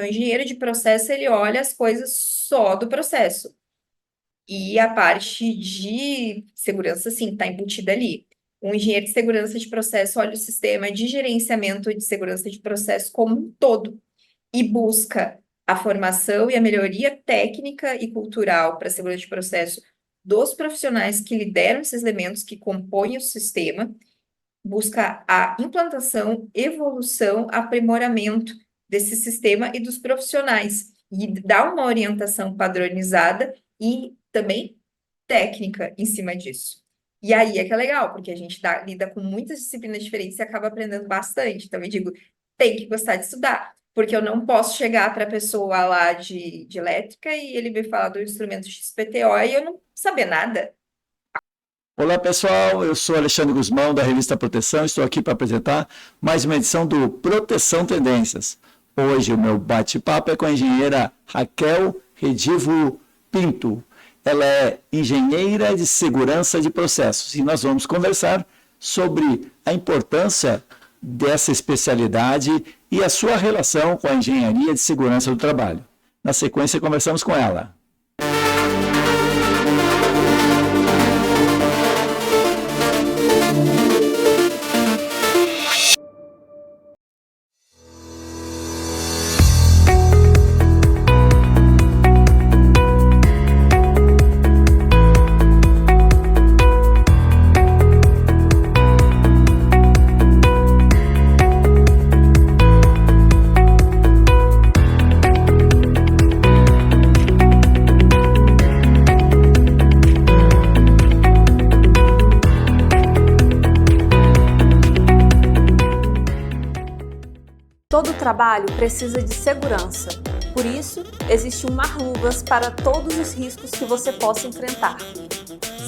O engenheiro de processo, ele olha as coisas só do processo. E a parte de segurança, sim, está embutida ali. Um engenheiro de segurança de processo olha o sistema de gerenciamento de segurança de processo como um todo e busca a formação e a melhoria técnica e cultural para a segurança de processo dos profissionais que lideram esses elementos que compõem o sistema, busca a implantação, evolução, aprimoramento desse sistema e dos profissionais, e dá uma orientação padronizada e também técnica em cima disso. E aí é que é legal, porque a gente lida com muitas disciplinas diferentes e acaba aprendendo bastante. Então, eu digo, tem que gostar de estudar, porque eu não posso chegar para a pessoa lá de elétrica e ele me falar do instrumento XPTO e eu não saber nada. Olá pessoal, eu sou Alexandre Guzmão da revista Proteção, estou aqui para apresentar mais uma edição do Proteção Tendências. Hoje o meu bate-papo é com a engenheira Raquel Redivo Pinto. Ela é engenheira de segurança de processos e nós vamos conversar sobre a importância dessa especialidade e a sua relação com a engenharia de segurança do trabalho. Na sequência, conversamos com ela. Todo trabalho precisa de segurança, por isso existe um Marluvas para todos os riscos que você possa enfrentar.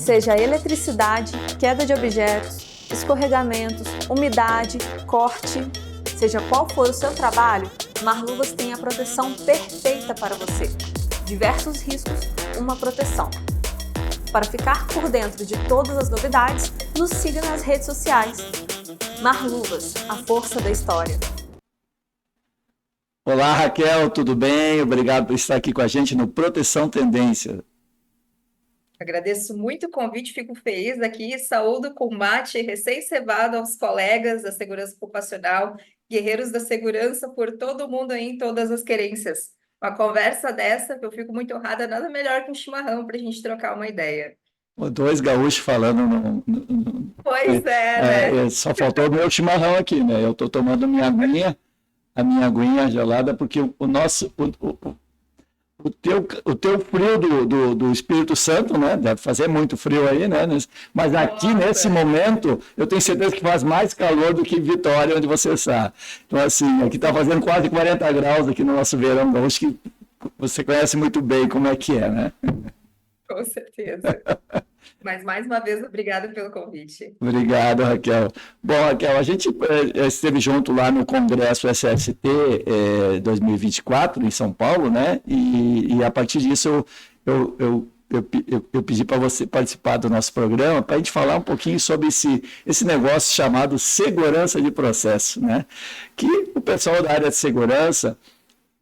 Seja eletricidade, queda de objetos, escorregamentos, umidade, corte, seja qual for o seu trabalho, Marluvas tem a proteção perfeita para você. Diversos riscos, uma proteção. Para ficar por dentro de todas as novidades, nos siga nas redes sociais. Marluvas, a força da história. Olá Raquel, tudo bem? Obrigado por estar aqui com a gente no Proteção Tendência. Agradeço muito o convite, fico feliz aqui. Saúdo com mate recém-cevado aos colegas da segurança ocupacional, guerreiros da segurança por todo mundo aí, em todas as querências. Uma conversa dessa, eu fico muito honrada, nada melhor que um chimarrão para a gente trocar uma ideia. Dois gaúchos falando Pois é, né? só faltou o meu chimarrão aqui, né? Eu estou tomando a minha aguinha gelada, porque o teu frio do Espírito Santo, né? Deve fazer muito frio aí, né? Mas aqui, Nossa. nesse momento, eu tenho certeza que faz mais calor do que Vitória, onde você está. Então, assim, aqui está fazendo quase 40 graus aqui no nosso verão gaúcho, que você conhece muito bem como é que é, né? Com certeza. Mas, mais uma vez, obrigada pelo convite. Obrigado, Raquel. Bom, Raquel, a gente esteve junto lá no Congresso SST 2024, em São Paulo, né? E a partir disso eu pedi para você participar do nosso programa para a gente falar um pouquinho sobre esse negócio chamado segurança de processo, né? Que o pessoal da área de segurança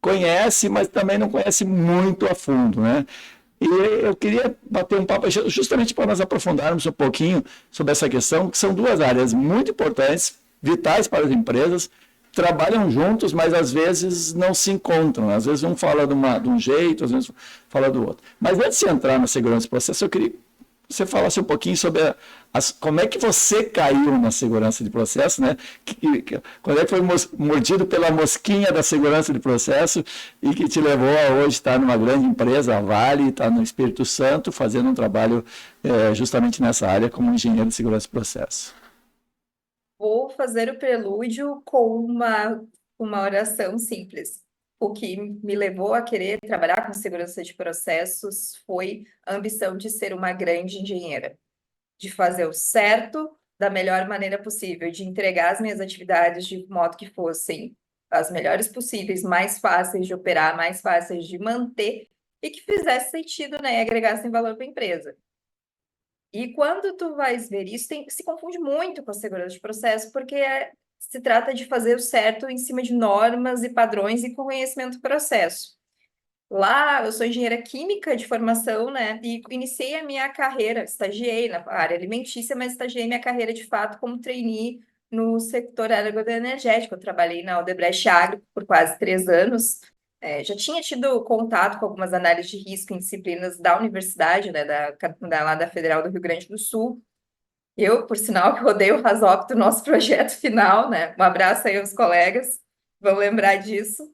conhece, mas também não conhece muito a fundo, né? E eu queria bater um papo justamente para nós aprofundarmos um pouquinho sobre essa questão, que são duas áreas muito importantes, vitais para as empresas, trabalham juntos, mas às vezes não se encontram. Às vezes um fala de um jeito, às vezes fala do outro. Mas antes de entrar na segurança do processo, eu queria que você falasse um pouquinho sobre como é que você caiu na segurança de processo, né? Quando é que foi mordido pela mosquinha da segurança de processo e que te levou a hoje estar numa grande empresa, a Vale, estar no Espírito Santo, fazendo um trabalho justamente nessa área como engenheiro de segurança de processo. Vou fazer o prelúdio com uma oração simples. O que me levou a querer trabalhar com segurança de processos foi a ambição de ser uma grande engenheira, de fazer o certo da melhor maneira possível, de entregar as minhas atividades de modo que fossem as melhores possíveis, mais fáceis de operar, mais fáceis de manter e que fizesse sentido, né, e agregassem valor para a empresa. E quando tu vais ver isso, se confunde muito com a segurança de processo, porque se trata de fazer o certo em cima de normas e padrões e com conhecimento do processo. Lá, eu sou engenheira química de formação, né? E iniciei a minha carreira, estagiei na área alimentícia, mas estagiei minha carreira de fato como trainee no setor agroenergético. Eu trabalhei na Odebrecht Agro por quase 3 anos. Já tinha tido contato com algumas análises de risco em disciplinas da universidade, né? Lá da Federal do Rio Grande do Sul. Eu, por sinal, que rodei o Rasop do nosso projeto final, né? Um abraço aí aos colegas, vão lembrar disso.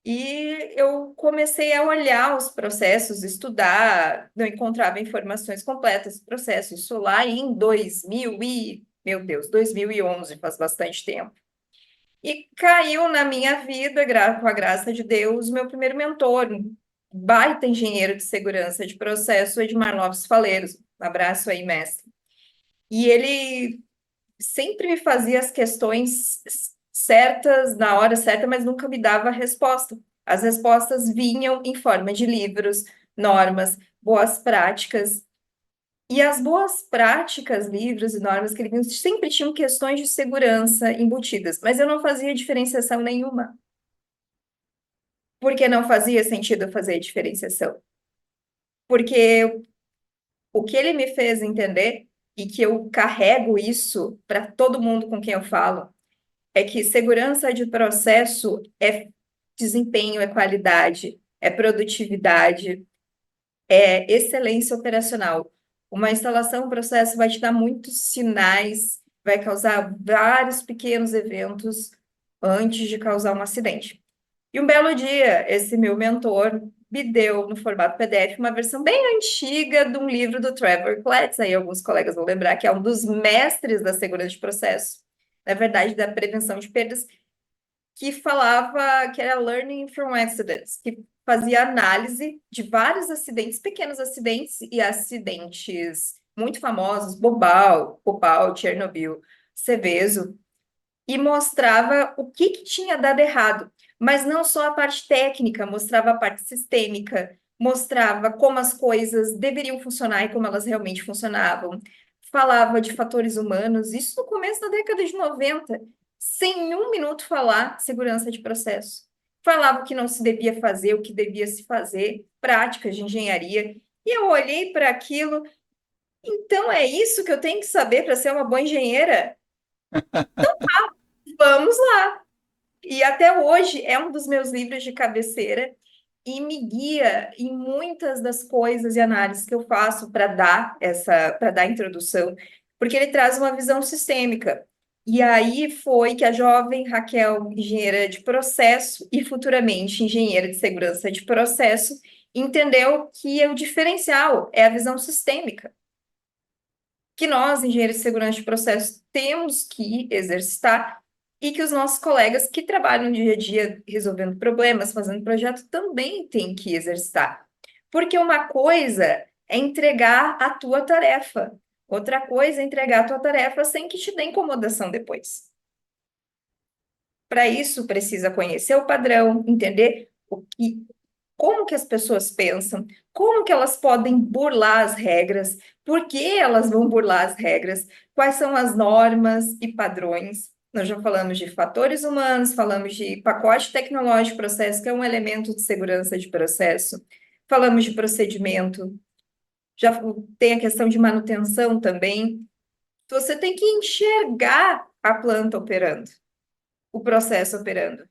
E eu comecei a olhar os processos, estudar, não encontrava informações completas do processo. Isso lá em 2011, faz bastante tempo. E caiu na minha vida, com a graça de Deus, meu primeiro mentor, um baita engenheiro de segurança de processo, Edmar Lopes Faleiros. Um abraço aí, mestre. E ele sempre me fazia as questões certas na hora certa, mas nunca me dava a resposta. As respostas vinham em forma de livros, normas, boas práticas. E as boas práticas, livros e normas que ele vinha sempre tinham questões de segurança embutidas, mas eu não fazia diferenciação nenhuma. Porque não fazia sentido fazer diferenciação. Porque o que ele me fez entender, e que eu carrego isso para todo mundo com quem eu falo, é que segurança de processo é desempenho, é qualidade, é produtividade, é excelência operacional. Uma instalação, um processo vai te dar muitos sinais, vai causar vários pequenos eventos antes de causar um acidente. E um belo dia, esse meu mentor me deu, no formato PDF, uma versão bem antiga de um livro do Trevor Kletz, aí alguns colegas vão lembrar que é um dos mestres da segurança de processo, na verdade, da prevenção de perdas, que falava que era Learning from Accidents, que fazia análise de vários acidentes, pequenos acidentes e acidentes muito famosos, Bhopal, Chernobyl, Seveso, e mostrava o que tinha dado errado. Mas não só a parte técnica, mostrava a parte sistêmica, mostrava como as coisas deveriam funcionar e como elas realmente funcionavam. Falava de fatores humanos, isso no começo da década de 90, sem um minuto falar segurança de processo. Falava o que não se devia fazer, o que devia se fazer, práticas de engenharia. E eu olhei para aquilo, então é isso que eu tenho que saber para ser uma boa engenheira? Vamos lá! E até hoje é um dos meus livros de cabeceira e me guia em muitas das coisas e análises que eu faço para dar introdução, porque ele traz uma visão sistêmica. E aí foi que a jovem Raquel, engenheira de processo e futuramente engenheira de segurança de processo, entendeu que o diferencial é a visão sistêmica, que nós, engenheiros de segurança de processo, temos que exercitar e que os nossos colegas que trabalham no dia a dia resolvendo problemas, fazendo projeto, também têm que exercitar. Porque uma coisa é entregar a tua tarefa, outra coisa é entregar a tua tarefa sem que te dê incomodação depois. Para isso, precisa conhecer o padrão, entender como que as pessoas pensam, como que elas podem burlar as regras, por que elas vão burlar as regras, quais são as normas e padrões. Nós já falamos de fatores humanos, falamos de pacote tecnológico de processo, que é um elemento de segurança de processo, falamos de procedimento, já tem a questão de manutenção também. Você tem que enxergar a planta operando, o processo operando.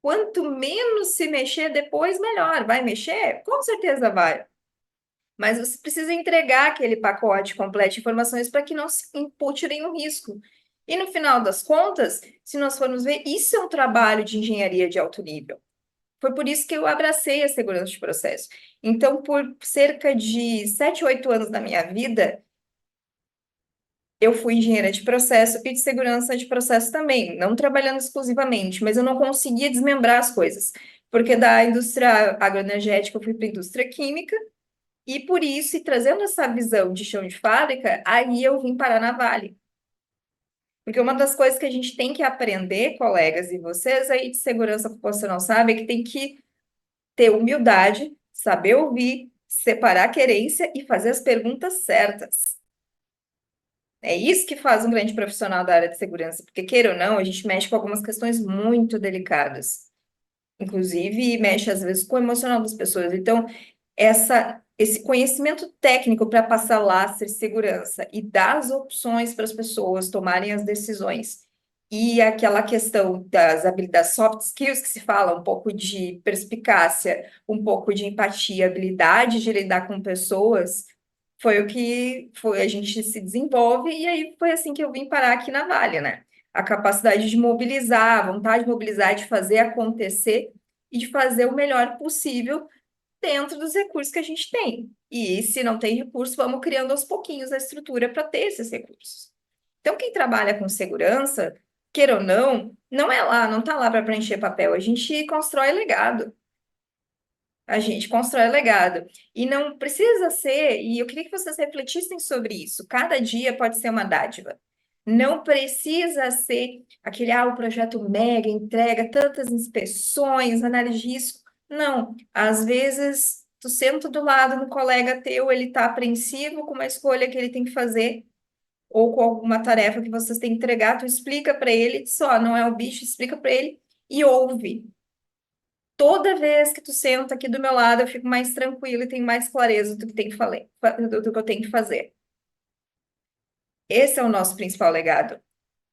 Quanto menos se mexer depois, melhor. Vai mexer? Com certeza vai. Mas você precisa entregar aquele pacote completo de informações para que não se impute nenhum risco. E no final das contas, se nós formos ver, isso é um trabalho de engenharia de alto nível. Foi por isso que eu abracei a segurança de processo. Então, por cerca de 7, 8 anos da minha vida, eu fui engenheira de processo e de segurança de processo também, não trabalhando exclusivamente, mas eu não conseguia desmembrar as coisas, porque da indústria agroenergética eu fui para a indústria química, e por isso, e trazendo essa visão de chão de fábrica, aí eu vim parar na Vale. Porque uma das coisas que a gente tem que aprender, colegas, e vocês aí de segurança ocupacional sabem, é que tem que ter humildade, saber ouvir, separar a querência e fazer as perguntas certas. É isso que faz um grande profissional da área de segurança, porque, queira ou não, a gente mexe com algumas questões muito delicadas. Inclusive, mexe às vezes com o emocional das pessoas. Então, esse conhecimento técnico para passar lastre de segurança e dar as opções para as pessoas tomarem as decisões. E aquela questão das habilidades soft skills que se fala, um pouco de perspicácia, um pouco de empatia, habilidade de lidar com pessoas, foi o que foi, a gente se desenvolve, e aí foi assim que eu vim parar aqui na Vale, né? A capacidade de mobilizar, a vontade de mobilizar, de fazer acontecer e de fazer o melhor possível dentro dos recursos que a gente tem. E se não tem recurso, vamos criando aos pouquinhos a estrutura para ter esses recursos. Então, quem trabalha com segurança, queira ou não, não é lá, não está lá para preencher papel. A gente constrói legado. A gente constrói legado. E não precisa ser, e eu queria que vocês refletissem sobre isso. Cada dia pode ser uma dádiva. Não precisa ser aquele, o projeto mega, entrega tantas inspeções, análise de risco. Não. Às vezes, tu senta do lado do colega teu, ele está apreensivo com uma escolha que ele tem que fazer, ou com alguma tarefa que vocês têm que entregar, tu explica para ele, só não é o bicho, explica para ele e ouve. Toda vez que tu senta aqui do meu lado, eu fico mais tranquila e tenho mais clareza do que tem que do que eu tenho que fazer. Esse é o nosso principal legado,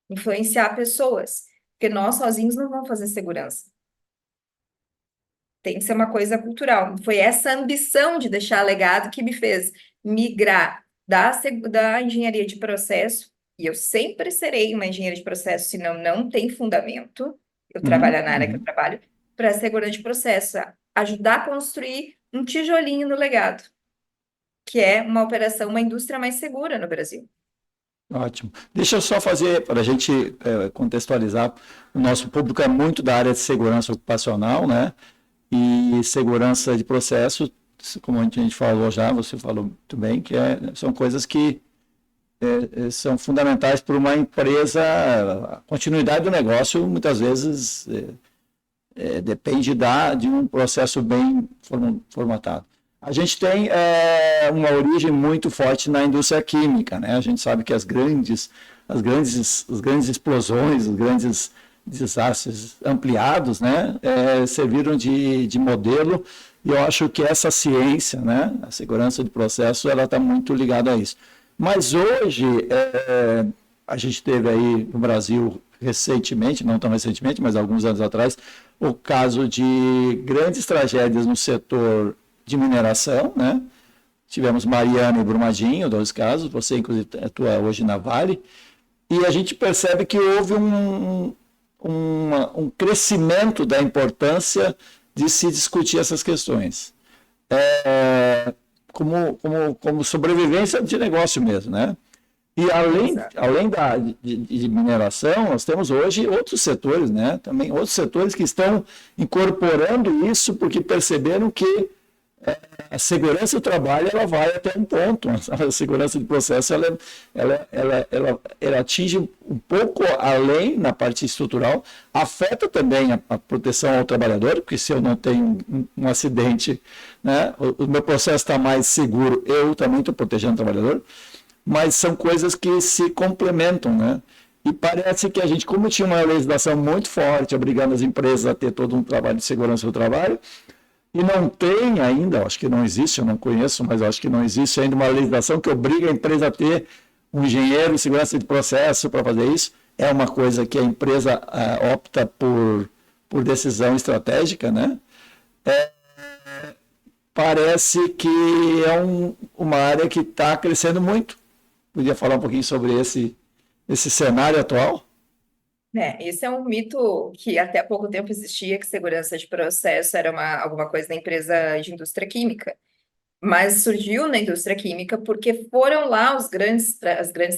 influenciar pessoas, porque nós sozinhos não vamos fazer segurança. Tem que ser uma coisa cultural. Foi essa ambição de deixar legado que me fez migrar da engenharia de processo, e eu sempre serei uma engenheira de processo, senão não tem fundamento, eu Uhum, trabalhar na área que eu uhum. trabalho, para a segurança de processo, ajudar a construir um tijolinho no legado, que é uma operação, uma indústria mais segura no Brasil. Ótimo. Deixa eu só fazer, para a gente contextualizar, o nosso público é muito da área de segurança ocupacional, né? E segurança de processo, como a gente falou já, você falou muito bem, que são coisas que são fundamentais para uma empresa, a continuidade do negócio muitas vezes depende de um processo bem formatado. A gente tem uma origem muito forte na indústria química, né? A gente sabe que as grandes explosões, os grandes desastres ampliados, né, serviram de modelo, e eu acho que essa ciência, né, a segurança de processo, ela está muito ligada a isso. Mas hoje, a gente teve aí no Brasil recentemente, não tão recentemente, mas alguns anos atrás, o caso de grandes tragédias no setor de mineração, né? Tivemos Mariana e Brumadinho, dois casos, você inclusive atua hoje na Vale, e a gente percebe que houve um crescimento da importância de se discutir essas questões. Como sobrevivência de negócio mesmo, né? E além de mineração, nós temos hoje outros setores, né? Também outros setores que estão incorporando isso porque perceberam que a segurança do trabalho ela vai até um ponto. A segurança de processo ela atinge um pouco além na parte estrutural, afeta também a proteção ao trabalhador, porque se eu não tenho um acidente, né, o meu processo está mais seguro, eu também estou protegendo o trabalhador, mas são coisas que se complementam, né? E parece que a gente, como tinha uma legislação muito forte, obrigando as empresas a ter todo um trabalho de segurança do trabalho, e não tem ainda, acho que não existe, eu não conheço, mas acho que não existe ainda uma legislação que obriga a empresa a ter um engenheiro em segurança de processo para fazer isso. É uma coisa que a empresa opta por decisão estratégica, né? Parece que é uma área que está crescendo muito. Podia falar um pouquinho sobre esse cenário atual? Esse é um mito que até há pouco tempo existia, que segurança de processo era alguma coisa da empresa de indústria química. Mas surgiu na indústria química porque foram lá as grandes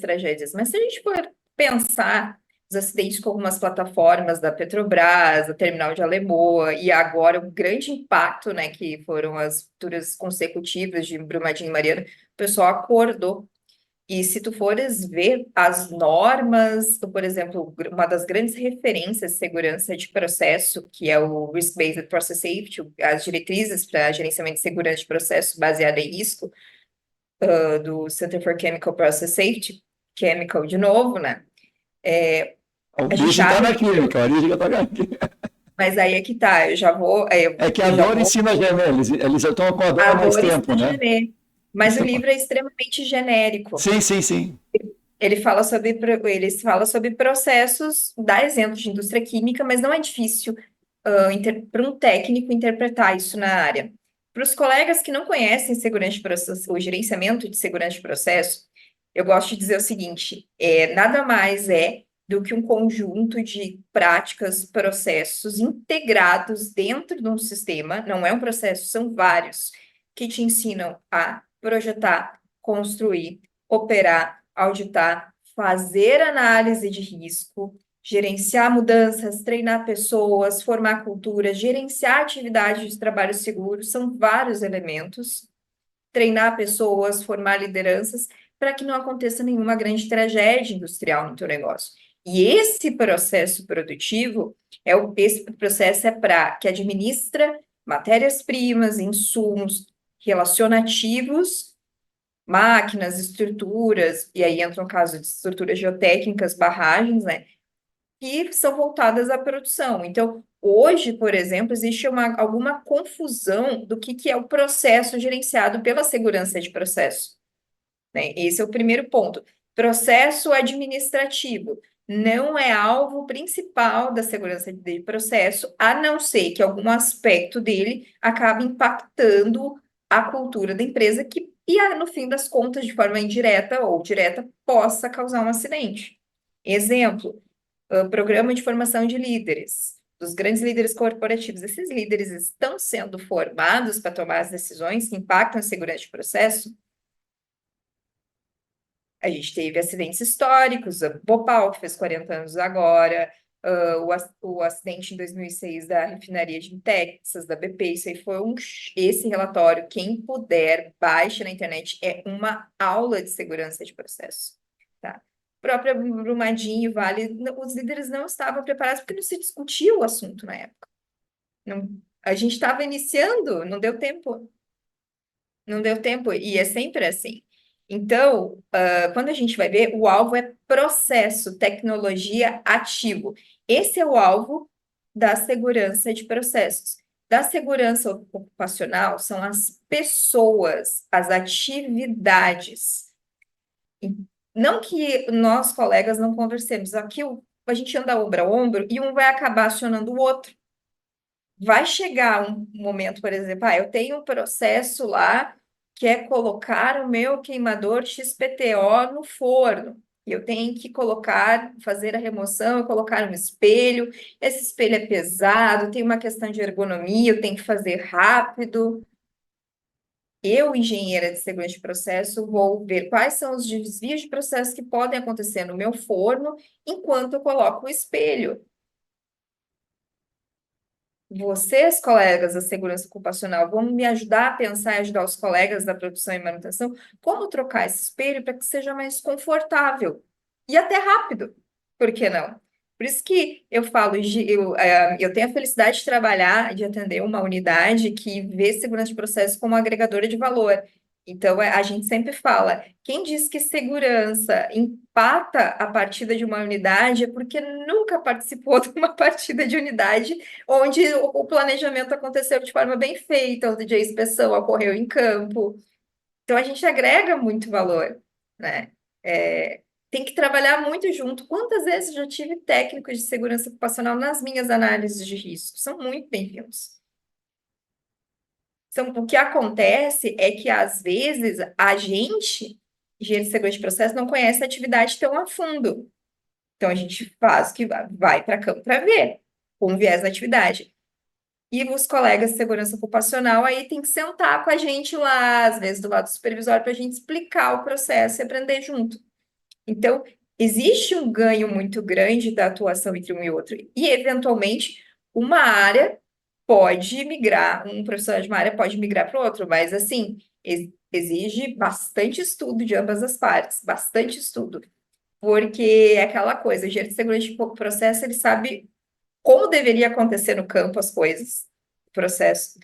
tragédias. Mas se a gente for pensar os acidentes com algumas plataformas da Petrobras, da Terminal de Alemoa, e agora o grande impacto, né, que foram as futuras consecutivas de Brumadinho e Mariana, o pessoal acordou. E se tu fores ver as normas, por exemplo, uma das grandes referências de segurança de processo, que é o Risk-Based Process Safety, as diretrizes para gerenciamento de segurança de processo baseada em risco, do Center for Chemical Process Safety, chemical de novo, né? A A gente origem está abre, na química, a origem está na química. mas aí é que tá, eu já vou, É que a eu já dor vou, ensina a gemer, eles já estão com a dor a há mais dor tempo, está né? genérico, mas o livro é extremamente genérico. Sim, sim, sim. Ele fala sobre processos, dá exemplos de indústria química, mas não é difícil para um técnico interpretar isso na área. Para os colegas que não conhecem segurança de processo, o gerenciamento de segurança de processo, eu gosto de dizer o seguinte: nada mais é do que um conjunto de práticas, processos integrados dentro de um sistema, não é um processo, são vários, que te ensinam a projetar, construir, operar, auditar, fazer análise de risco, gerenciar mudanças, treinar pessoas, formar culturas, gerenciar atividades de trabalho seguro, são vários elementos. Treinar pessoas, formar lideranças, para que não aconteça nenhuma grande tragédia industrial no teu negócio. E esse processo produtivo, esse processo é para que administra matérias-primas, insumos, relacionativos, máquinas, estruturas, e aí entra o caso de estruturas geotécnicas, barragens, né? Que são voltadas à produção. Então, hoje, por exemplo, existe alguma confusão do que é o processo gerenciado pela segurança de processo, né? Esse é o primeiro ponto. Processo administrativo não é alvo principal da segurança de processo, a não ser que algum aspecto dele acabe impactando a cultura da empresa no fim das contas, de forma indireta ou direta, possa causar um acidente. Exemplo, programa de formação de líderes, dos grandes líderes corporativos. Esses líderes estão sendo formados para tomar as decisões que impactam a segurança de processo. A gente teve acidentes históricos, a Bhopal, que fez 40 anos agora, o acidente em 2006 da refinaria de Texas, da BP, isso aí foi esse relatório, quem puder, baixe na internet, é uma aula de segurança de processo, tá? Própria Brumadinho, Vale, os líderes não estavam preparados porque não se discutia o assunto na época. Não, a gente estava iniciando, não deu tempo. Não deu tempo, e é sempre assim. Então, quando a gente vai ver, o alvo é processo, tecnologia, ativo. Esse é o alvo da segurança de processos. Da segurança ocupacional são as pessoas, as atividades. Não que nós, colegas, não conversemos. Aqui a gente anda ombro a ombro e um vai acabar acionando o outro. Vai chegar um momento, por exemplo, eu tenho um processo lá que é colocar o meu queimador XPTO no forno. E eu tenho que fazer a remoção, eu colocar um espelho. Esse espelho é pesado, tem uma questão de ergonomia, eu tenho que fazer rápido. Eu, engenheira de segurança de processo, vou ver quais são os desvios de processo que podem acontecer no meu forno enquanto eu coloco o espelho. Vocês, colegas da segurança ocupacional, vão me ajudar a pensar e ajudar os colegas da produção e manutenção como trocar esse espelho para que seja mais confortável e até rápido. Por que não? Por isso que eu falo, eu tenho a felicidade de trabalhar, de atender uma unidade que vê segurança de processo como agregadora de valor. Então, a gente sempre fala, quem diz que segurança empata a partida de uma unidade é porque nunca participou de uma partida de unidade onde o planejamento aconteceu de forma bem feita, onde a inspeção ocorreu em campo. Então, a gente agrega muito valor, né? Tem que trabalhar muito junto. Quantas vezes eu já tive técnicos de segurança ocupacional nas minhas análises de risco? São muito bem-vindos. Então, o que acontece é que, às vezes, a gente, engenheiro de segurança de processo, não conhece a atividade tão a fundo. Então, a gente faz que vai para campo para ver, com viés da atividade. E os colegas de segurança ocupacional aí tem que sentar com a gente lá, às vezes do lado do supervisório, para a gente explicar o processo e aprender junto. Então, existe um ganho muito grande da atuação entre um e outro. E, eventualmente, uma área pode migrar, um profissional de uma área pode migrar para o outro, mas, assim, exige bastante estudo de ambas as partes, bastante estudo. Porque é aquela coisa, o engenheiro de segurança de processo, ele sabe como deveria acontecer no campo as coisas, o processo,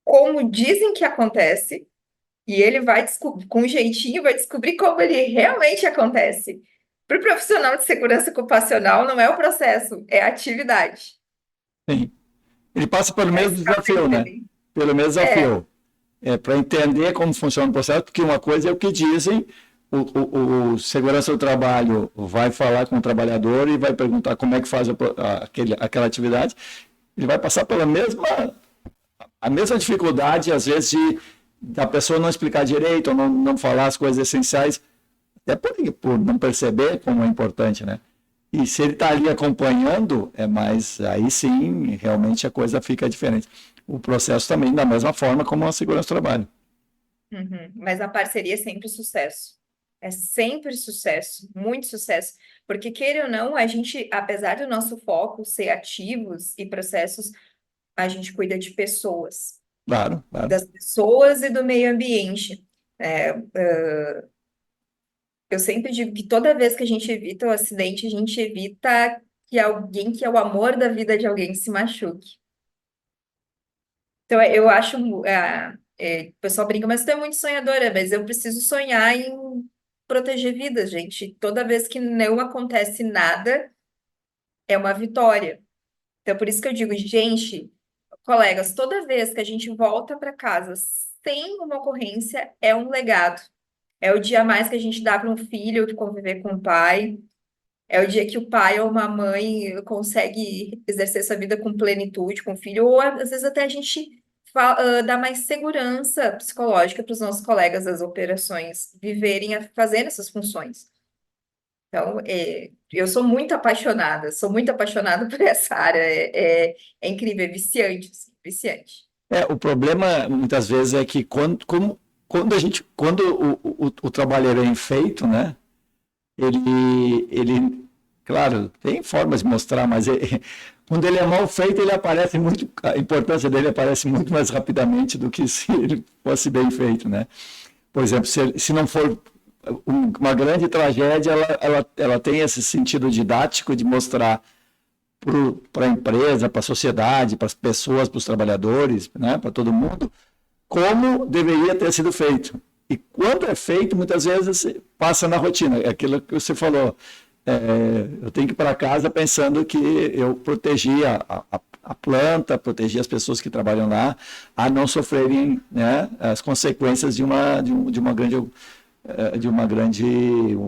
como dizem que acontece, E ele vai descobrir, com um jeitinho, vai descobrir como ele realmente acontece. Para o profissional de segurança ocupacional, não é o processo, é a atividade. Sim. Ele passa pelo mesmo Essa é a desafio, né? dele. Pelo mesmo É, desafio. Para entender como funciona o processo, porque uma coisa é o que dizem, o segurança do trabalho vai falar com o trabalhador e vai perguntar como é que faz aquela atividade, ele vai passar pela a mesma dificuldade, às vezes, da pessoa não explicar direito, ou não falar as coisas essenciais, até por não perceber como é importante, né? E se ele está ali acompanhando, aí sim, realmente a coisa fica diferente. O processo também, da mesma forma como a segurança do trabalho. mas a parceria é sempre sucesso. É sempre sucesso, muito sucesso. Porque, queira ou não, a gente, apesar do nosso foco ser ativos e processos, a gente cuida de pessoas, Claro, claro. das pessoas e do meio ambiente. É, eu sempre digo que toda vez que a gente evita o acidente, a gente evita que alguém que é o amor da vida de alguém se machuque. Então, eu acho, o pessoal brinca, mas tu é muito sonhadora, mas eu preciso sonhar em proteger vidas, gente. Toda vez que não acontece nada, é uma vitória. Então, por isso que eu digo, gente, colegas, toda vez que a gente volta para casa sem uma ocorrência, é um legado. É o dia a mais que a gente dá para um filho conviver com o pai. É o dia que o pai ou uma mãe consegue exercer sua vida com plenitude com o filho, ou às vezes até a gente dá mais segurança psicológica para os nossos colegas das operações viverem, fazendo essas funções. Então, eu sou muito apaixonada por essa área. É incrível, é viciante, assim, viciante. O problema, muitas vezes, é que quando o trabalho é bem feito, né? Ele, claro, tem formas de mostrar, mas quando ele é mal feito, ele aparece muito, a importância dele aparece muito mais rapidamente do que se ele fosse bem feito, né? Por exemplo, se não for uma grande tragédia, ela tem esse sentido didático de mostrar para a empresa, para a sociedade, para as pessoas, para os trabalhadores, né, para todo mundo, como deveria ter sido feito. E quando é feito, muitas vezes passa na rotina. É aquilo que você falou. Eu tenho que ir para casa pensando que eu protegi a planta, protegi as pessoas que trabalham lá, a não sofrerem, né, as consequências de um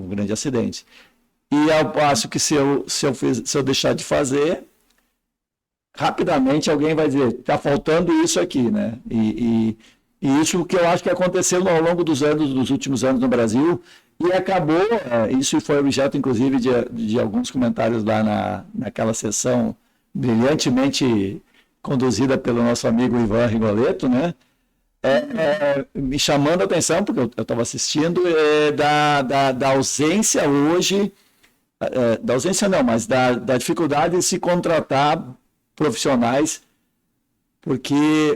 grande acidente. E ao passo que se eu deixar de fazer, rapidamente alguém vai dizer, está faltando isso aqui, né? E isso que eu acho que aconteceu ao longo dos últimos anos no Brasil, e acabou, isso foi objeto, inclusive, de alguns comentários lá naquela sessão brilhantemente conduzida pelo nosso amigo Ivan Rigoletto, né? Me chamando a atenção, porque eu estava assistindo, da ausência hoje, da ausência não, mas da dificuldade de se contratar profissionais, porque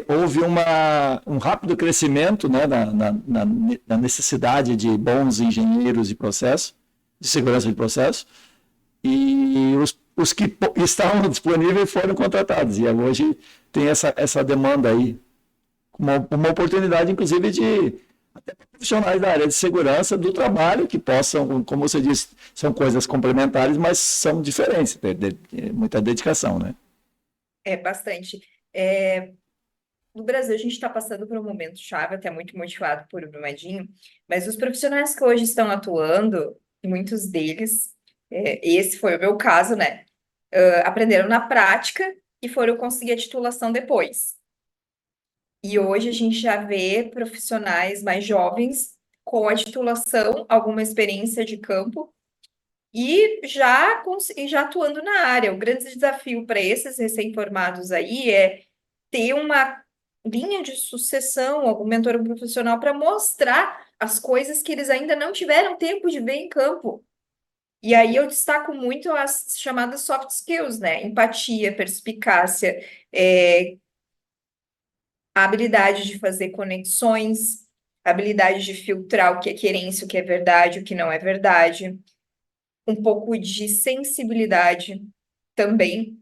houve um rápido crescimento, né, na necessidade de bons engenheiros de processo, de segurança de processo, e os que estavam disponíveis foram contratados, e hoje tem essa demanda aí, uma oportunidade, inclusive, de até profissionais da área de segurança do trabalho, que possam, como você disse, são coisas complementares, mas são diferentes, muita dedicação, né? É bastante. No Brasil, a gente está passando por um momento chave, até muito motivado por o Brumadinho, mas os profissionais que hoje estão atuando, muitos deles, esse foi o meu caso, né? Aprenderam na prática e foram conseguir a titulação depois. E hoje a gente já vê profissionais mais jovens com a titulação, alguma experiência de campo e já atuando na área. O grande desafio para esses recém-formados aí é ter uma linha de sucessão, algum mentor profissional para mostrar as coisas que eles ainda não tiveram tempo de ver em campo. E aí eu destaco muito as chamadas soft skills, né? Empatia, perspicácia, a habilidade de fazer conexões, a habilidade de filtrar o que é querência, o que é verdade, o que não é verdade, um pouco de sensibilidade também.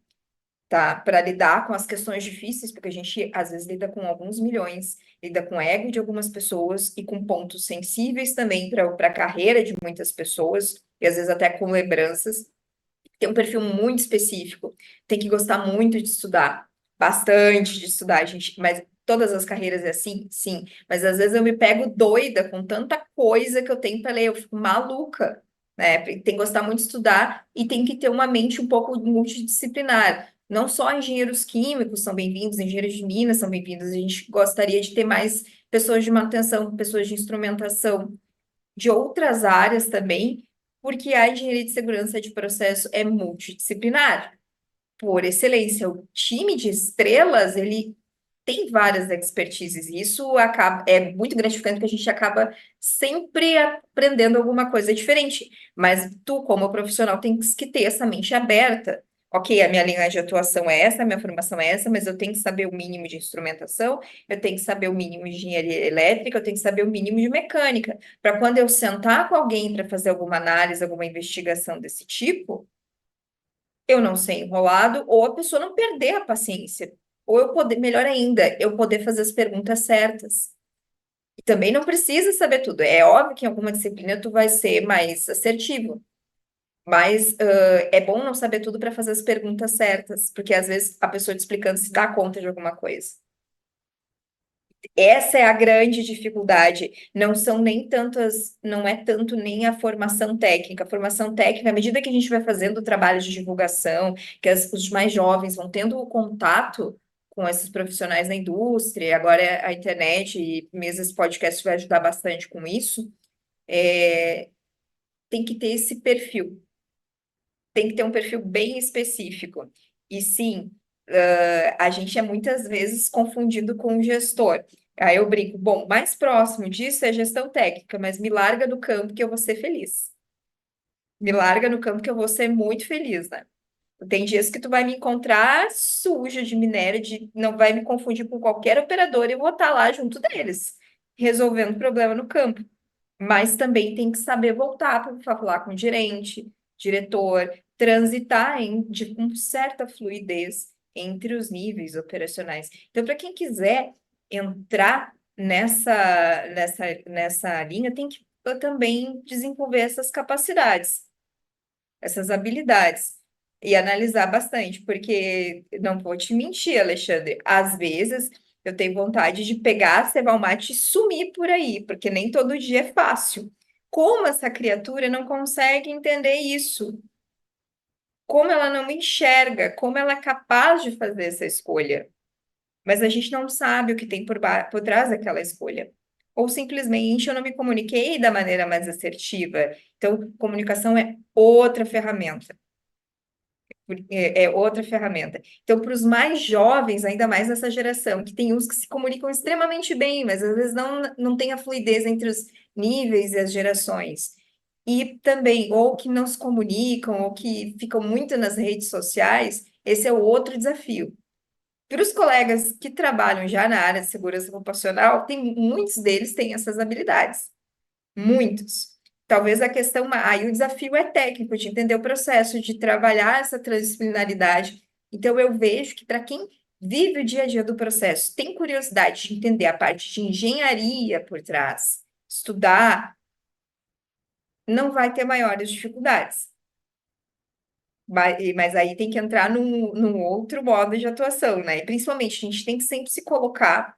tá? Para lidar com as questões difíceis, porque a gente às vezes lida com alguns milhões, lida com o ego de algumas pessoas e com pontos sensíveis também para a carreira de muitas pessoas, e às vezes até com lembranças. Tem um perfil muito específico, tem que gostar muito de estudar, bastante de estudar, gente, mas todas as carreiras é assim, sim, mas às vezes eu me pego doida com tanta coisa que eu tenho para ler, eu fico maluca, né? Tem que gostar muito de estudar e tem que ter uma mente um pouco multidisciplinar. Não só engenheiros químicos são bem-vindos, engenheiros de minas são bem-vindos, a gente gostaria de ter mais pessoas de manutenção, pessoas de instrumentação, de outras áreas também, porque a engenharia de segurança de processo é multidisciplinar, por excelência. O time de estrelas, ele tem várias expertises, e isso é muito gratificante, porque a gente acaba sempre aprendendo alguma coisa diferente. Mas tu, como profissional, tens que ter essa mente aberta. Ok, a minha linha de atuação é essa, a minha formação é essa, mas eu tenho que saber o mínimo de instrumentação, eu tenho que saber o mínimo de engenharia elétrica, eu tenho que saber o mínimo de mecânica, para quando eu sentar com alguém para fazer alguma análise, alguma investigação desse tipo, eu não ser enrolado, ou a pessoa não perder a paciência. Ou eu poder, melhor ainda, eu poder fazer as perguntas certas. E também não precisa saber tudo. É óbvio que em alguma disciplina tu vai ser mais assertivo. Mas é bom não saber tudo para fazer as perguntas certas, porque às vezes a pessoa te explicando se dá conta de alguma coisa. Essa é a grande dificuldade. Não são nem tantas, não é tanto nem a formação técnica. A formação técnica, à medida que a gente vai fazendo o trabalho de divulgação, que os mais jovens vão tendo o contato com esses profissionais da indústria, agora a internet e mesmo esse podcast vai ajudar bastante com isso, tem que ter esse perfil. Tem que ter um perfil bem específico. E sim, a gente é muitas vezes confundido com o gestor. Aí eu brinco, bom, mais próximo disso é gestão técnica, mas me larga do campo que eu vou ser feliz. Me larga no campo que eu vou ser muito feliz, né? Tem dias que tu vai me encontrar suja de minério, não vai me confundir com qualquer operador e eu vou estar lá junto deles, resolvendo problema no campo. Mas também tem que saber voltar para falar com o gerente, diretor, transitar com certa fluidez entre os níveis operacionais. Então, para quem quiser entrar nessa linha, tem que também desenvolver essas capacidades, essas habilidades. E analisar bastante, porque não vou te mentir, Alexandre, às vezes eu tenho vontade de pegar, cevar o mate e sumir por aí, porque nem todo dia é fácil. Como essa criatura não consegue entender isso? Como ela não enxerga? Como ela é capaz de fazer essa escolha? Mas a gente não sabe o que tem por trás daquela escolha. Ou simplesmente eu não me comuniquei da maneira mais assertiva. Então, comunicação é outra ferramenta. É outra ferramenta. Então, para os mais jovens, ainda mais nessa geração, que tem uns que se comunicam extremamente bem, mas às vezes não tem a fluidez entre os níveis e as gerações. E também, ou que não se comunicam, ou que ficam muito nas redes sociais, esse é o outro desafio. Para os colegas que trabalham já na área de segurança ocupacional, muitos deles têm essas habilidades. Muitos. Talvez a questão, aí o desafio é técnico, de entender o processo, de trabalhar essa transdisciplinaridade. Então, eu vejo que para quem vive o dia a dia do processo, tem curiosidade de entender a parte de engenharia por trás, estudar, não vai ter maiores dificuldades. Mas aí tem que entrar num outro modo de atuação, né? E principalmente, a gente tem que sempre se colocar,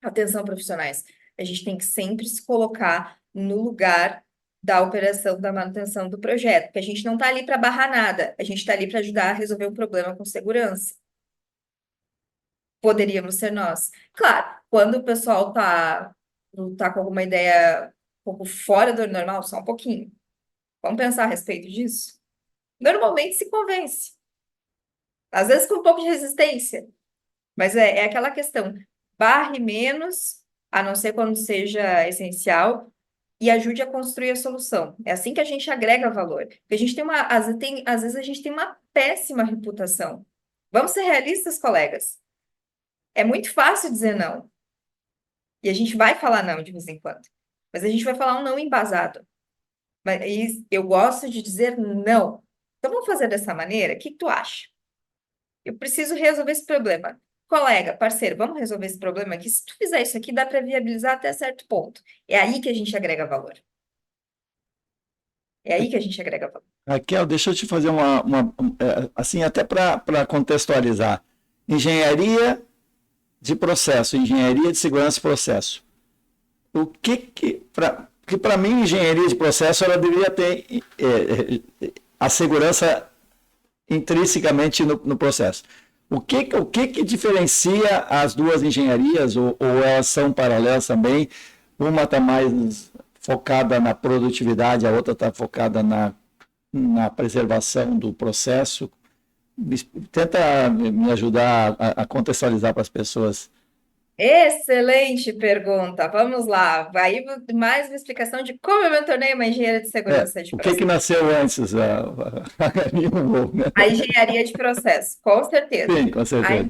atenção, profissionais, a gente tem que sempre se colocar no lugar da operação da manutenção do projeto, porque a gente não está ali para barrar nada, a gente está ali para ajudar a resolver o problema com segurança. Poderíamos ser nós. Claro, quando o pessoal tá com alguma ideia um pouco fora do normal, só um pouquinho. Vamos pensar a respeito disso? Normalmente se convence. Às vezes com um pouco de resistência, mas é aquela questão, barre menos, a não ser quando seja essencial, e ajude a construir a solução. É assim que a gente agrega valor. Porque a gente às vezes a gente tem uma péssima reputação. Vamos ser realistas, colegas. É muito fácil dizer não. E a gente vai falar não de vez em quando. Mas a gente vai falar um não embasado. Mas eu gosto de dizer não. Então vamos fazer dessa maneira? O que tu acha? Eu preciso resolver esse problema. Colega, parceiro, vamos resolver esse problema aqui? Se tu fizer isso aqui, dá para viabilizar até certo ponto. É aí que a gente agrega valor. É aí que a gente agrega valor. Raquel, deixa eu te fazer assim, até para contextualizar. Engenharia de processo, engenharia de segurança de processo. O que para mim, engenharia de processo, ela deveria ter a segurança intrinsecamente no processo. O que diferencia as duas engenharias, ou elas são paralelas também? Uma está mais focada na produtividade, a outra está focada na preservação do processo. Tenta me ajudar a contextualizar para as pessoas. Excelente pergunta. Vamos lá. Aí mais uma explicação de como eu me tornei uma engenheira de segurança de O que processo. nasceu antes? A galinha ou o ovo, né? A engenharia de processo, com certeza. Sim, com certeza.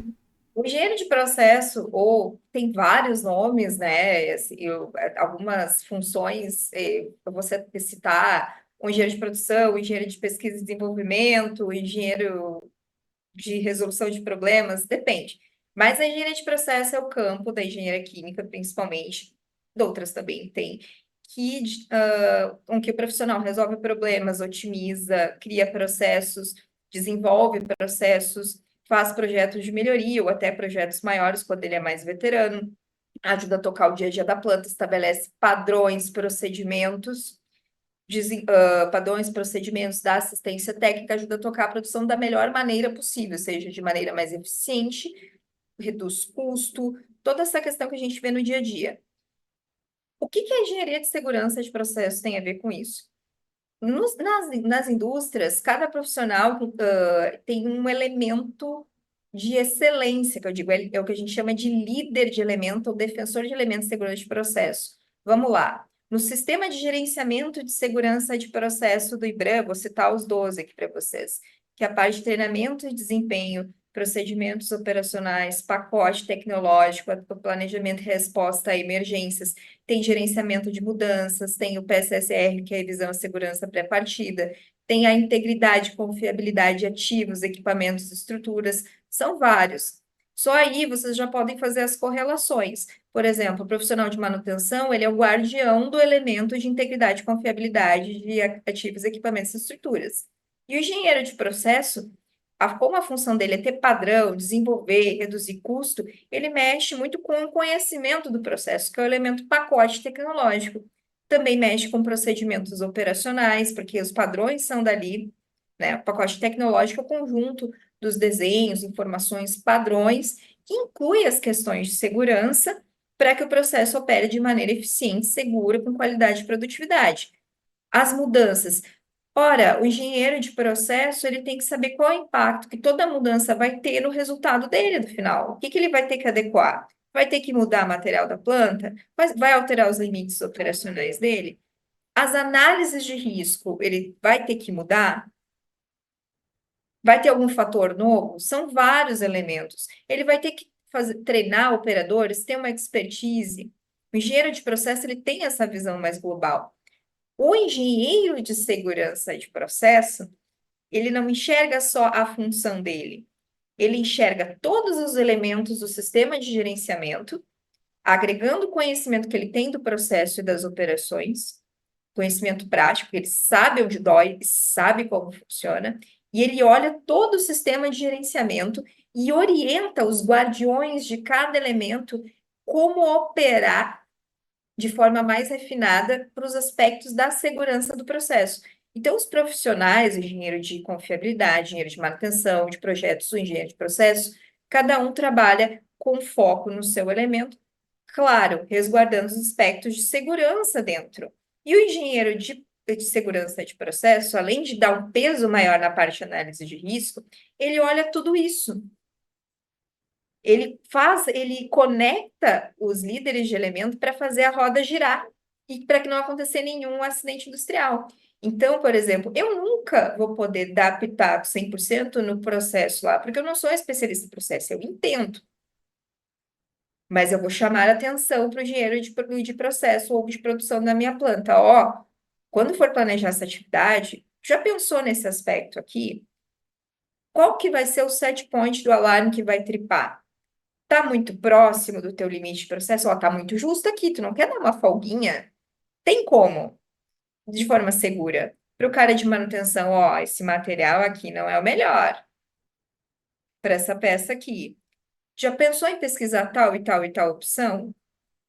O engenheiro de processo, ou tem vários nomes, né? Algumas funções, eu vou citar o engenheiro de produção, o engenheiro de pesquisa e desenvolvimento, o engenheiro de resolução de problemas, depende. Mas a engenharia de processo é o campo da engenharia química, principalmente, de outras também tem, com que o profissional resolve problemas, otimiza, cria processos, desenvolve processos, faz projetos de melhoria ou até projetos maiores quando ele é mais veterano, ajuda a tocar o dia a dia da planta, estabelece padrões, padrões, procedimentos da assistência técnica, ajuda a tocar a produção da melhor maneira possível, seja de maneira mais eficiente, reduz custo, toda essa questão que a gente vê no dia a dia. O que a engenharia de segurança de processo tem a ver com isso? Nas indústrias, cada profissional tem um elemento de excelência, que eu digo, é o que a gente chama de líder de elemento ou defensor de elementos de segurança de processo. Vamos lá. No sistema de gerenciamento de segurança de processo do IBRAM, vou citar os 12 aqui para vocês, que é a parte de treinamento e desempenho, procedimentos operacionais, pacote tecnológico, o planejamento e resposta a emergências, tem gerenciamento de mudanças, tem o PSSR, que é a revisão e segurança pré-partida, tem a integridade e confiabilidade de ativos, equipamentos e estruturas, são vários. Só aí vocês já podem fazer as correlações. Por exemplo, o profissional de manutenção, ele é o guardião do elemento de integridade e confiabilidade de ativos, equipamentos e estruturas. E o engenheiro de processo, como a função dele é ter padrão, desenvolver, reduzir custo, ele mexe muito com o conhecimento do processo, que é o elemento pacote tecnológico. Também mexe com procedimentos operacionais, porque os padrões são dali, né? O pacote tecnológico é o conjunto dos desenhos, informações, padrões, que inclui as questões de segurança para que o processo opere de maneira eficiente, segura, com qualidade e produtividade. As mudanças. Ora, o engenheiro de processo, ele tem que saber qual é o impacto que toda mudança vai ter no resultado dele, no final. O que ele vai ter que adequar? Vai ter que mudar o material da planta? Vai alterar os limites operacionais dele? As análises de risco, ele vai ter que mudar? Vai ter algum fator novo? São vários elementos. Ele vai ter que treinar operadores, ter uma expertise. O engenheiro de processo, ele tem essa visão mais global. O engenheiro de segurança de processo, ele não enxerga só a função dele, ele enxerga todos os elementos do sistema de gerenciamento, agregando o conhecimento que ele tem do processo e das operações, conhecimento prático, ele sabe onde dói, sabe como funciona, e ele olha todo o sistema de gerenciamento e orienta os guardiões de cada elemento como operar de forma mais refinada para os aspectos da segurança do processo. Então, os profissionais, o engenheiro de confiabilidade, engenheiro de manutenção, de projetos, o engenheiro de processo, cada um trabalha com foco no seu elemento, claro, resguardando os aspectos de segurança dentro. E o engenheiro de segurança de processo, além de dar um peso maior na parte de análise de risco, ele olha tudo isso. Ele conecta os líderes de elemento para fazer a roda girar e para que não aconteça nenhum acidente industrial. Então, por exemplo, eu nunca vou poder dar pitaco 100% no processo lá, porque eu não sou especialista em processo, eu entendo. Mas eu vou chamar a atenção para o engenheiro de processo ou de produção da minha planta. Ó, quando for planejar essa atividade, já pensou nesse aspecto aqui? Qual que vai ser o set point do alarme que vai tripar? Tá muito próximo do teu limite de processo? Ó, tá muito justo aqui, tu não quer dar uma folguinha? Tem como, de forma segura, para o cara de manutenção, ó, esse material aqui não é o melhor para essa peça aqui. Já pensou em pesquisar tal e tal e tal opção?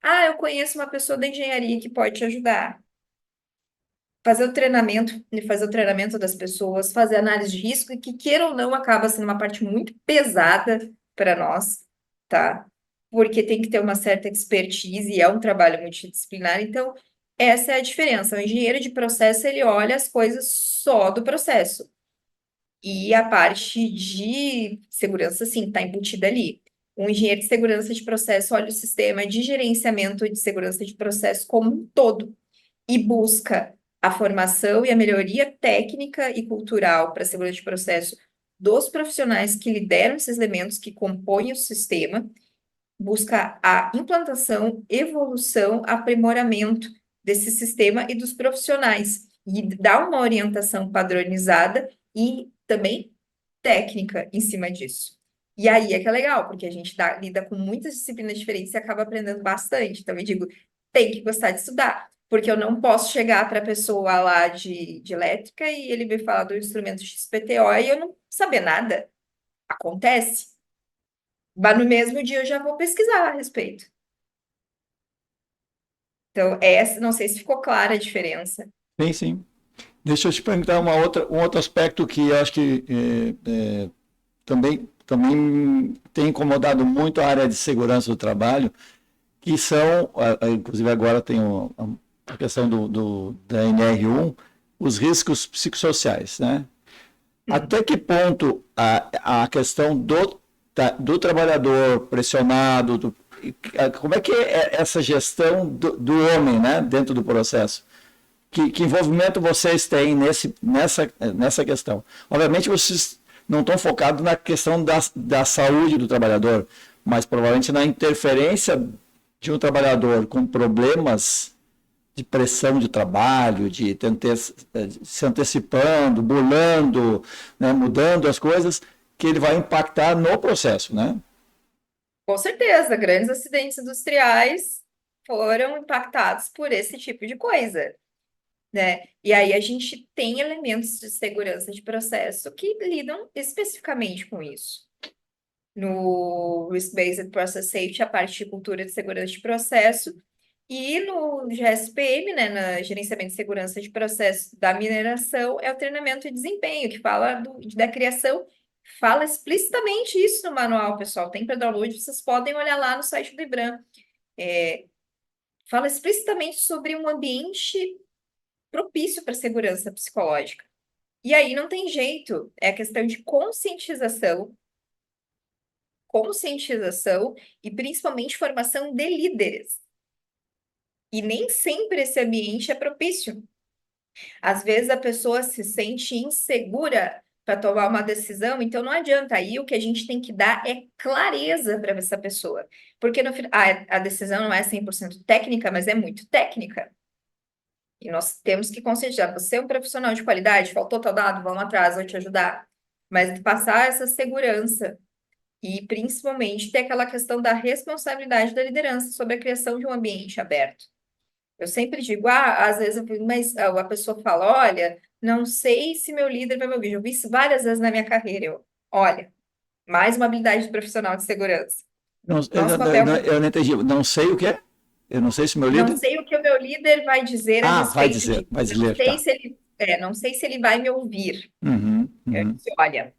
Ah, eu conheço uma pessoa da engenharia que pode te ajudar. Fazer o treinamento das pessoas, fazer análise de risco, e que queira ou não, acaba sendo uma parte muito pesada para nós, tá? Porque tem que ter uma certa expertise e é um trabalho multidisciplinar. Então, essa é a diferença. O engenheiro de processo, ele olha as coisas só do processo. E a parte de segurança, sim, está embutida ali. Um engenheiro de segurança de processo olha o sistema de gerenciamento de segurança de processo como um todo e busca a formação e a melhoria técnica e cultural para a segurança de processo dos profissionais que lideram esses elementos que compõem o sistema, busca a implantação, evolução, aprimoramento desse sistema e dos profissionais, e dá uma orientação padronizada e também técnica em cima disso. E aí é que é legal, porque a gente lida com muitas disciplinas diferentes e acaba aprendendo bastante. Então, eu digo, tem que gostar de estudar, porque eu não posso chegar para a pessoa lá de elétrica e ele me falar do instrumento XPTO e eu não saber nada. Acontece. Mas no mesmo dia eu já vou pesquisar a respeito. Então, essa, não sei se ficou clara a diferença. Sim, sim. Deixa eu te perguntar um outro aspecto que eu acho que também tem incomodado muito a área de segurança do trabalho, que são, inclusive agora tem a questão da NR1, os riscos psicossociais, né? Até que ponto a questão do trabalhador pressionado, como é que é essa gestão do homem, né, dentro do processo? Que envolvimento vocês têm nessa questão? Obviamente vocês não estão focados na questão da saúde do trabalhador, mas provavelmente na interferência de um trabalhador com problemas de pressão de trabalho, de se antecipando, burlando, né, mudando as coisas, que ele vai impactar no processo, né? Com certeza, grandes acidentes industriais foram impactados por esse tipo de coisa, né? E aí a gente tem elementos de segurança de processo que lidam especificamente com isso. No Risk-Based Process Safety, a parte de cultura de segurança de processo, e no GSPM, né, na gerenciamento de segurança de processo da mineração, é o treinamento de desempenho, que fala da criação, fala explicitamente isso no manual, pessoal. Tem para download, vocês podem olhar lá no site do IBRAM. Fala explicitamente sobre um ambiente propício para segurança psicológica. E aí não tem jeito, é a questão de conscientização e principalmente formação de líderes. E nem sempre esse ambiente é propício. Às vezes a pessoa se sente insegura para tomar uma decisão, então não adianta. Aí o que a gente tem que dar é clareza para essa pessoa. Porque no final, a decisão não é 100% técnica, mas é muito técnica. E nós temos que conscientizar. Você é um profissional de qualidade, faltou tal dado, vamos atrás, vou te ajudar. Mas passar essa segurança e principalmente ter aquela questão da responsabilidade da liderança sobre a criação de um ambiente aberto. Eu sempre digo, às vezes, mas a pessoa fala, olha, não sei se meu líder vai me ouvir. Eu vi isso várias vezes na minha carreira. Olha, mais uma habilidade de profissional de segurança. Não, Nosso papel como eu não entendi. Não sei o que é? Eu não sei se meu não líder... sei o que o meu líder vai dizer a vai respeito dizer, disso. vai Não dizer, sei tá. se ele, não sei se ele vai me ouvir. Uhum, Eu uhum. disse, olha,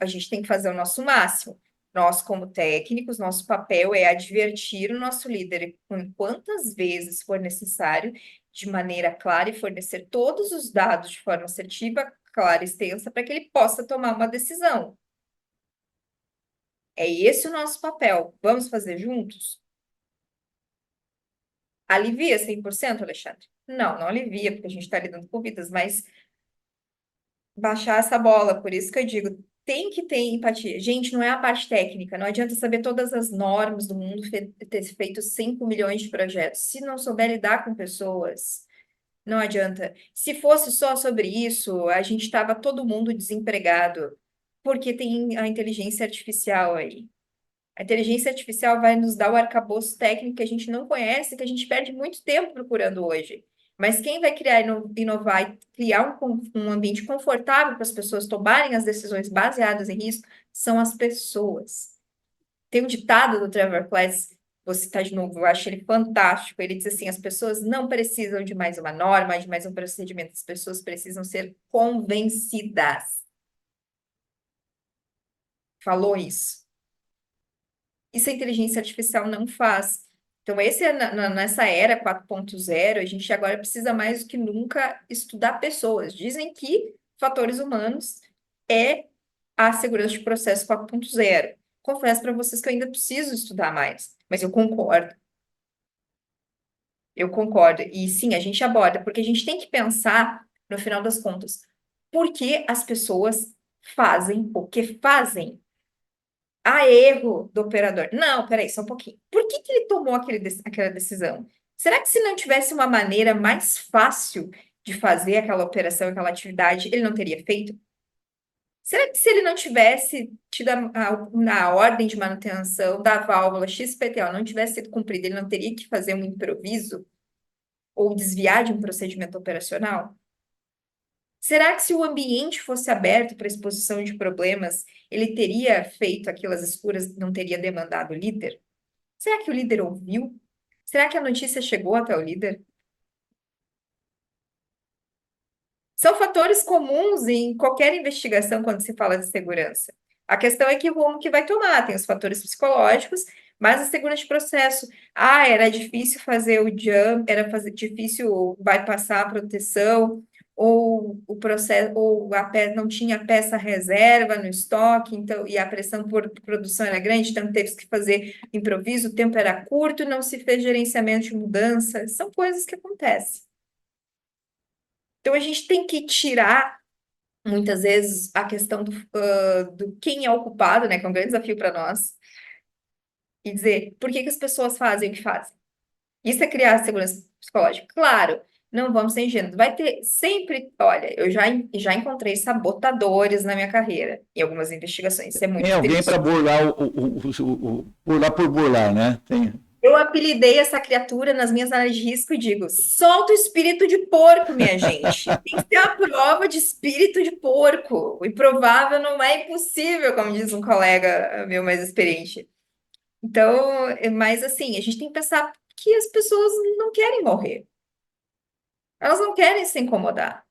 a gente tem que fazer o nosso máximo. Nós, como técnicos, nosso papel é advertir o nosso líder com quantas vezes for necessário, de maneira clara, e fornecer todos os dados de forma assertiva, clara e extensa, para que ele possa tomar uma decisão. É esse o nosso papel. Vamos fazer juntos? Alivia 100%, Alexandre? Não, não alivia, porque a gente está lidando com vidas, mas baixar essa bola, por isso que eu digo, tem que ter empatia. Gente, não é a parte técnica, não adianta saber todas as normas do mundo, ter feito 5 milhões de projetos. Se não souber lidar com pessoas, Não adianta. Se fosse só sobre isso, a gente estava todo mundo desempregado, porque tem a inteligência artificial aí. A inteligência artificial vai nos dar o arcabouço técnico que a gente não conhece, que a gente perde muito tempo procurando hoje. Mas quem vai criar, inovar e criar um ambiente confortável para as pessoas tomarem as decisões baseadas em risco são as pessoas. Tem um ditado do Trevor Class, vou citar de novo, eu acho ele fantástico. Ele diz assim: as pessoas não precisam de mais uma norma, de mais um procedimento, as pessoas precisam ser convencidas. Falou isso. Isso a inteligência artificial não faz. Então, nessa era 4.0, a gente agora precisa mais do que nunca estudar pessoas. Dizem que fatores humanos é a segurança de processo 4.0. Confesso para vocês que eu ainda preciso estudar mais, mas eu concordo. Eu concordo. E sim, a gente aborda, porque a gente tem que pensar, no final das contas, por que as pessoas fazem o que fazem. Há erro do operador. Não, peraí, só um pouquinho. Por que que ele tomou aquela decisão? Será que se não tivesse uma maneira mais fácil de fazer aquela operação, aquela atividade, ele não teria feito? Será que se ele não tivesse tido na ordem de manutenção da válvula XPTO não tivesse sido cumprida, ele não teria que fazer um improviso ou desviar de um procedimento operacional? Será que se o ambiente fosse aberto para exposição de problemas, ele teria feito aquilo às escuras, não teria demandado o líder? Será que o líder ouviu? Será que a notícia chegou até o líder? São fatores comuns em qualquer investigação quando se fala de segurança. A questão é que rumo que vai tomar, tem os fatores psicológicos, mas a segurança de processo. Ah, era difícil fazer o jump, difícil bypassar a proteção, ou o processo, ou não tinha peça reserva no estoque, então, e a pressão por produção era grande, então teve que fazer improviso, o tempo era curto, não se fez gerenciamento de mudança. São coisas que acontecem. Então, a gente tem que tirar, muitas vezes, a questão do quem é o culpado, né, que é um grande desafio para nós, e dizer por que que as pessoas fazem o que fazem. Isso é criar segurança psicológica. Claro, não vamos ser ingênuos. Vai ter sempre, olha, eu já encontrei sabotadores na minha carreira, em algumas investigações. Isso é muito Tem alguém para delicioso. burlar burlar por burlar, né? Tem. Eu apelidei essa criatura nas minhas análises de risco e digo: solta o espírito de porco, minha gente. Tem que ter a prova de espírito de porco. O improvável não é impossível, como diz um colega meu mais experiente. Então, mas assim, a gente tem que pensar que as pessoas não querem morrer. Elas não querem se incomodar.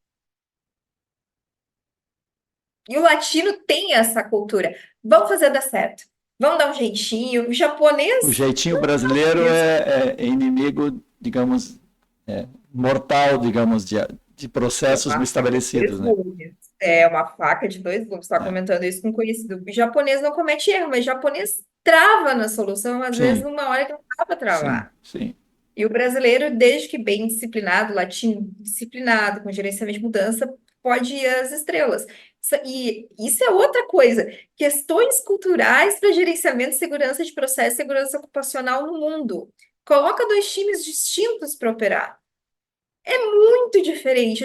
E o latino tem essa cultura. Vamos fazer dar certo. Vamos dar um jeitinho. O O japonês jeitinho brasileiro é inimigo, digamos, mortal, digamos, de é processos uma faca de estabelecidos, dois né? gumes. É uma faca de dois gumes. Estava É. comentando isso com um conhecido. O japonês não comete erro, mas o japonês trava na solução, às vezes, Sim, numa hora que não dá para sim, travar. sim. E o brasileiro, desde que bem disciplinado, latino disciplinado, com gerenciamento de mudança, pode ir às estrelas. E isso é outra coisa. Questões culturais para gerenciamento de segurança de processo e segurança ocupacional no mundo. Coloca dois times distintos para operar. É muito diferente.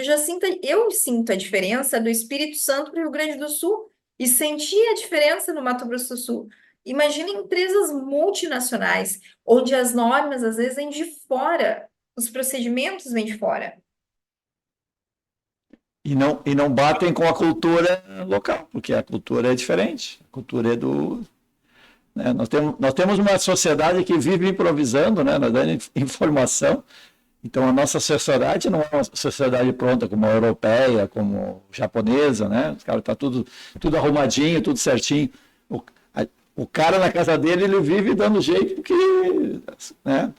Eu sinto a diferença do Espírito Santo para o Rio Grande do Sul e senti a diferença no Mato Grosso do Sul. Imagina empresas multinacionais, onde as normas às vezes vêm de fora, os procedimentos vêm de fora. E não batem com a cultura local, porque a cultura é diferente. A cultura é do. Né? Nós temos uma sociedade que vive improvisando, né? Nós dando informação. Então, a nossa sociedade não é uma sociedade pronta como a europeia, como a japonesa, né? Os caras tá tudo arrumadinho, tudo certinho. O cara na casa dele, ele vive dando jeito, porque, né?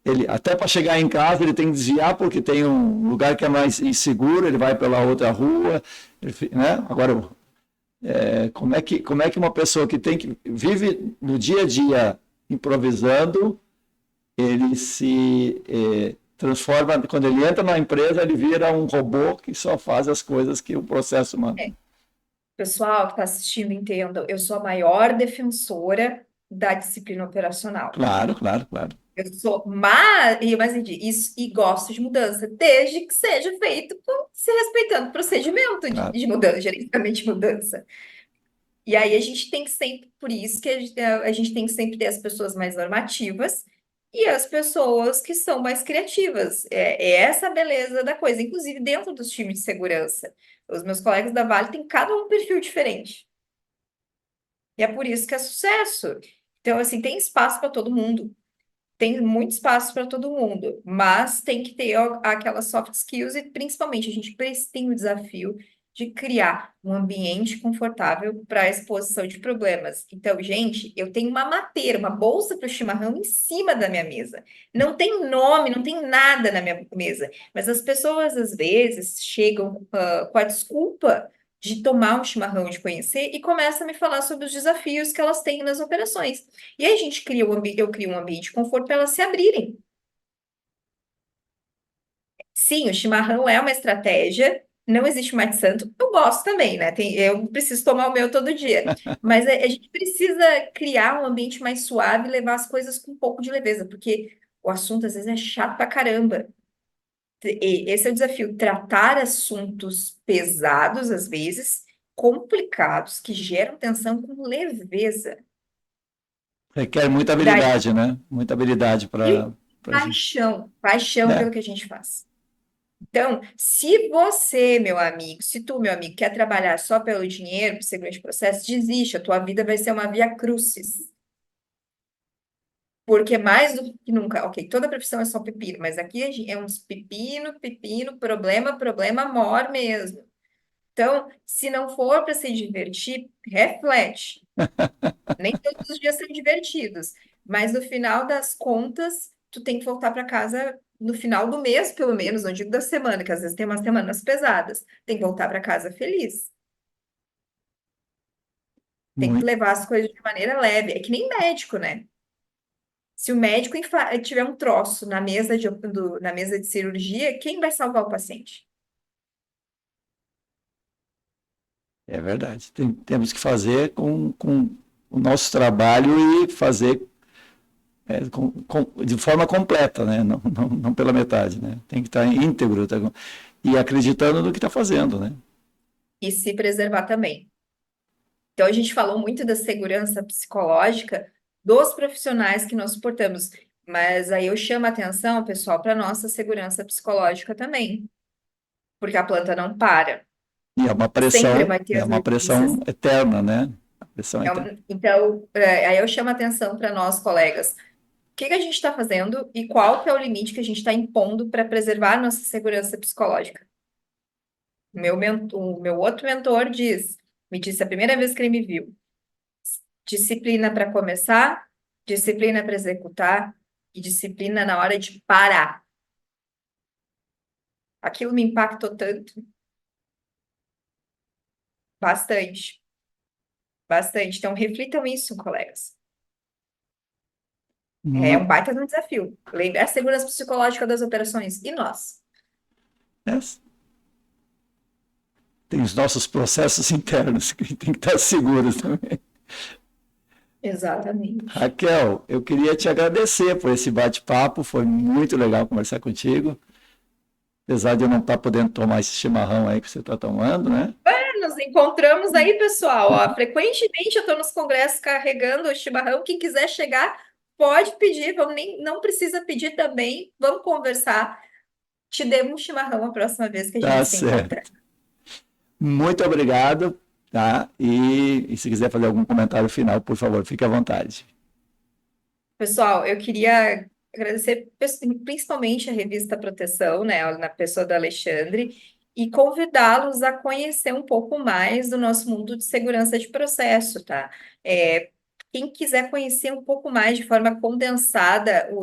Ele, até para chegar em casa, ele tem que desviar, porque tem um lugar que é mais inseguro, ele vai pela outra rua, né? Agora, como é que uma pessoa que vive no dia a dia improvisando, ele se transforma, quando ele entra na empresa, ele vira um robô que só faz as coisas que o processo manda. Pessoal que está assistindo, entendam, eu sou a maior defensora da disciplina operacional. Claro, claro, claro. Eu sou mas isso, e gosto de mudança, desde que seja feito se respeitando o procedimento Claro. de mudança, gerenciamento de mudança. E aí a gente tem que sempre, por isso que a gente tem que sempre ter as pessoas mais normativas e as pessoas que são mais criativas. É essa a beleza da coisa, inclusive dentro dos times de segurança. Os meus colegas da Vale têm cada um perfil diferente. E é por isso que é sucesso. Então, assim, tem espaço para todo mundo. Tem muito espaço para todo mundo, mas tem que ter aquelas soft skills e principalmente a gente tem o desafio de criar um ambiente confortável para a exposição de problemas. Então, gente, eu tenho uma mateira, uma bolsa para o chimarrão em cima da minha mesa. Não tem nome, não tem nada na minha mesa, mas as pessoas às vezes chegam com a desculpa de tomar um chimarrão, de conhecer, e começam a me falar sobre os desafios que elas têm nas operações. E aí a gente cria eu crio um ambiente de conforto para elas se abrirem. Sim, o chimarrão é uma estratégia, não existe mais santo. Eu gosto também, né? Eu preciso tomar o meu todo dia. Mas a gente precisa criar um ambiente mais suave e levar as coisas com um pouco de leveza, porque o assunto às vezes é chato pra caramba. E esse é o desafio, tratar assuntos pesados, às vezes, complicados, que geram tensão com leveza. Requer muita E daí, habilidade, né? Muita habilidade e para gente. paixão Né? pelo que a gente faz. Então, se você, meu amigo, se tu, meu amigo, quer trabalhar só pelo dinheiro, por segurança de processo, desiste, a tua vida vai ser uma via crucis. Porque mais do que nunca, ok, toda profissão é só pepino, mas aqui é uns pepino, pepino, problema, problema, mor mesmo. Então, se não for para se divertir, reflete. Nem todos os dias são divertidos, mas no final das contas, tu tem que voltar para casa no final do mês, pelo menos, não digo da semana, que às vezes tem umas semanas pesadas. Tem que voltar para casa feliz. Tem que Muito. levar as coisas de maneira leve. É que nem médico, né? Se o médico tiver um troço na mesa de cirurgia, quem vai salvar o paciente? É verdade. Temos que fazer com o nosso trabalho e fazer de forma completa, né? Não pela metade, né? Tem que estar íntegro, e acreditando no que está fazendo, né? E se preservar também. Então, a gente falou muito da segurança psicológica dos profissionais que nós suportamos, mas aí eu chamo a atenção, pessoal, para a nossa segurança psicológica também, porque a planta não para. E Sempre vai ter é as uma pressão notícias. eterna, né? A pressão eterna. Então, aí eu chamo a atenção para nós, colegas, o que que a gente está fazendo e qual que é o limite que a gente está impondo para preservar a nossa segurança psicológica. O meu outro mentor me disse a primeira vez que ele me viu. Disciplina para começar, disciplina para executar e disciplina na hora de parar. Aquilo me impactou tanto, bastante, bastante. Então, reflitam isso, colegas. É um Muito, baita de um desafio. Lembrar a segurança psicológica das operações. E nós? né? Tem os nossos processos internos que tem que estar seguros também. Exatamente. Raquel, eu queria te agradecer por esse bate-papo, foi muito legal conversar contigo, apesar de eu não estar podendo tomar esse chimarrão aí que você está tomando, né? Nos encontramos aí, pessoal. Ó, frequentemente eu estou nos congressos carregando o chimarrão. Quem quiser chegar, pode pedir. Não precisa pedir também. Vamos conversar. Te devo um chimarrão a próxima vez que a Tá gente se encontrar. certo. Muito obrigado, tá? E se quiser fazer algum comentário final, por favor, fique à vontade. Pessoal, eu queria agradecer principalmente a revista Proteção, né, na pessoa do Alexandre, e convidá-los a conhecer um pouco mais do nosso mundo de segurança de processo, tá? Quem quiser conhecer um pouco mais de forma condensada o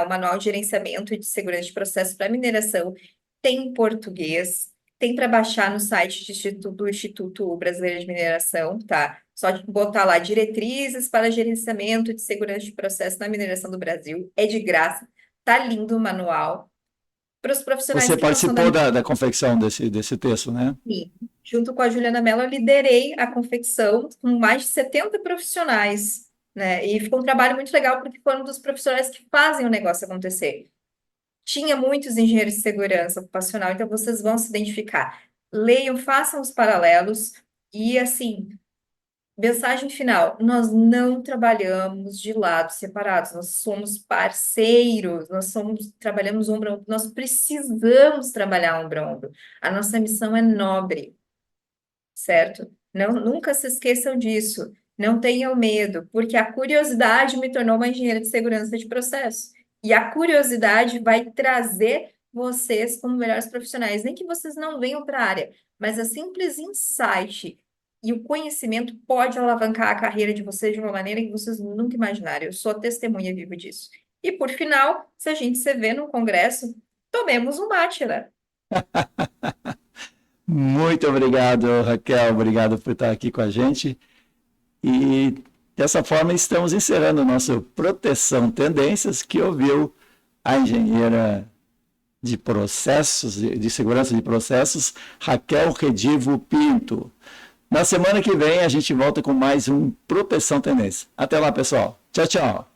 Manual de Gerenciamento e de Segurança de Processo para Mineração, tem em português, tem para baixar no site do Instituto Brasileiro de Mineração, tá? Só de botar lá diretrizes para gerenciamento de segurança de processo na mineração do Brasil. É de graça. Tá lindo o manual. Para os profissionais Você que não são da participou da confecção desse texto, né? mineração, junto com a Juliana Mello, eu liderei a confecção com mais de 70 profissionais. né? E ficou um trabalho muito legal porque foram dos profissionais que fazem o negócio acontecer. Tinha muitos engenheiros de segurança ocupacional, então vocês vão se identificar. Leiam, façam os paralelos e, assim, mensagem final: nós não trabalhamos de lados separados, nós somos parceiros, trabalhamos ombro a ombro, nós precisamos trabalhar ombro a ombro. A nossa missão é nobre, certo? Não, nunca se esqueçam disso. Não tenham medo, porque a curiosidade me tornou uma engenheira de segurança de processo. E a curiosidade vai trazer vocês como melhores profissionais. Nem que vocês não venham para a área, mas a simples insight e o conhecimento pode alavancar a carreira de vocês de uma maneira que vocês nunca imaginaram. Eu sou testemunha viva disso. E por final, se a gente se vê no congresso, tomemos um mate, né? Muito obrigado, Raquel. Obrigado por estar aqui com a gente. E dessa forma estamos encerrando o nosso Proteção Tendências, que ouviu a engenheira de processos, de segurança de processos, Raquel Redivo Pinto. Na semana que vem a gente volta com mais um Proteção Tendência. Até lá, pessoal. Tchau, tchau.